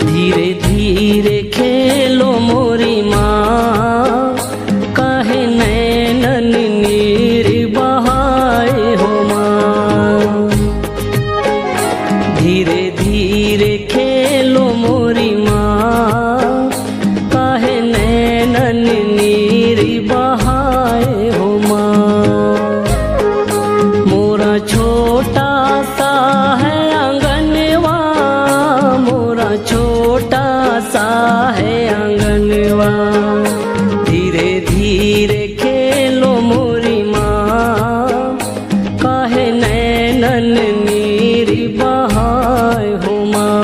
धीरे धीरे खेलो मोरी माँ, काहे नैनन नीर बहाए हो माँ। धीरे धीरे खेलो मोरी माँ, काहे नैनन नीर बहाए हो माँ। मोरा छोटा सा है आंगनवा, मोरा छोटा सा है आंगनवा। धीरे धीरे खेलो मोरी माँ, काहे नैनन नीर बहाए हो माँ।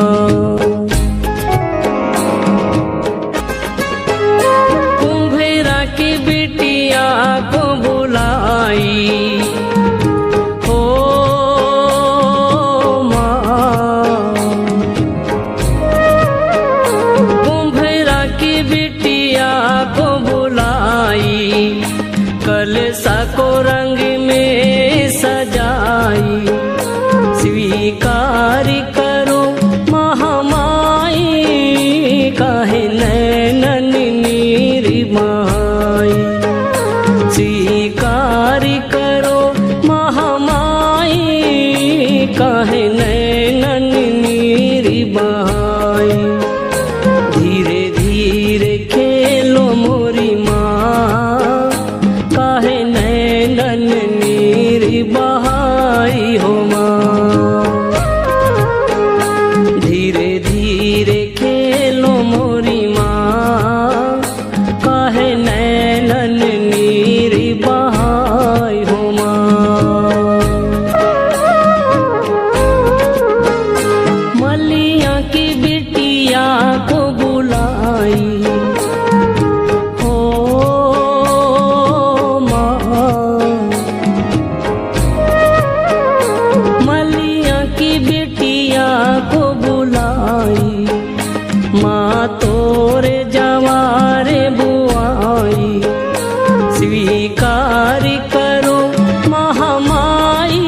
कुम्भेरा की बिटिया को बुलाई हो माँ। कुम्भेरा की बिटिया को बुलाई, कलशा को रंग में सजाई। स्वीकार करो महामाई, काहे नैनन नीर बहाई। स्वीकार करो महामाई, काहे नैनन नीर बहाई। धीरे धीरे खेलो मोरी माँ, काहे नैनन नीर बहाई हो माँ। धीरे धीरे खेलो मोरी माँ, काहे नैनन नीर बहाई हो माँ। मलिया की बिटिया को बुलाई हो माँ। मलिया की बिटिया को बुलाई, माँ तोरे जवारे बुआई। स्वीकार करो महामाई,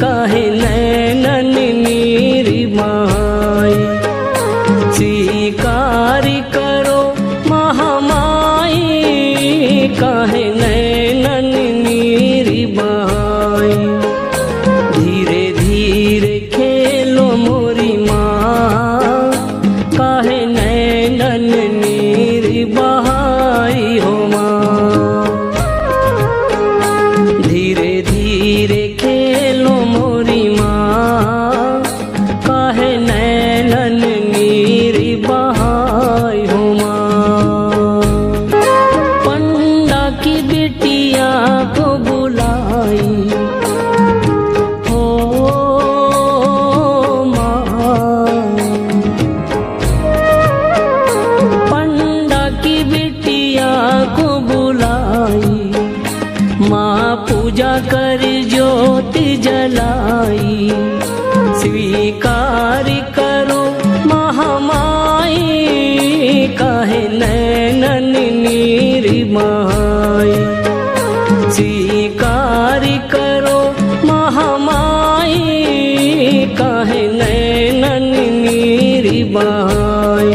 काहे नैनन नीर बहाई। स्वीकार करो महामाई, काहे नैनन नीर बहाई। धीरे धीरे खेलो मोरी माँ, काहे नैनन नीर बहाई हो माँ। धीरे धीरे खेलो मोरी माँ, काहे नैनन नीर बहाई हो माँ। पंडा की बिटिया को बुलाई हो माँ। पंडा की बिटिया को बुलाई, माँ पूजा कर ज्योति जलाई। स्वीकार करो महामाई, काहे नैनन नीर बहाई। स्वीकार करो महामाई, काहे नैनन नीर बहाई।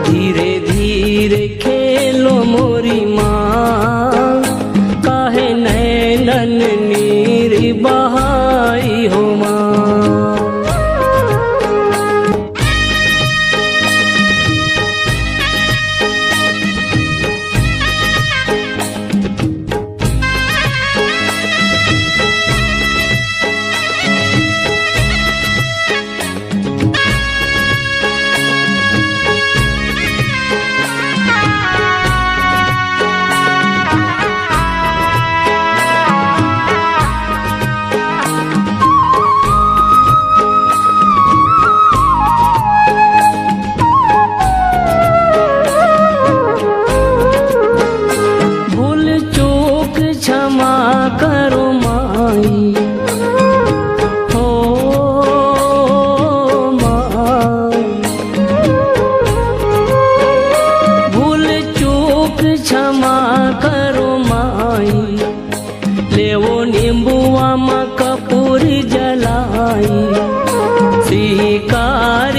धीरे धीरे खेलो मोरी माँ, काहे नैनन नीर बहाई हो माँ। कपूर जलाई, स्वीकार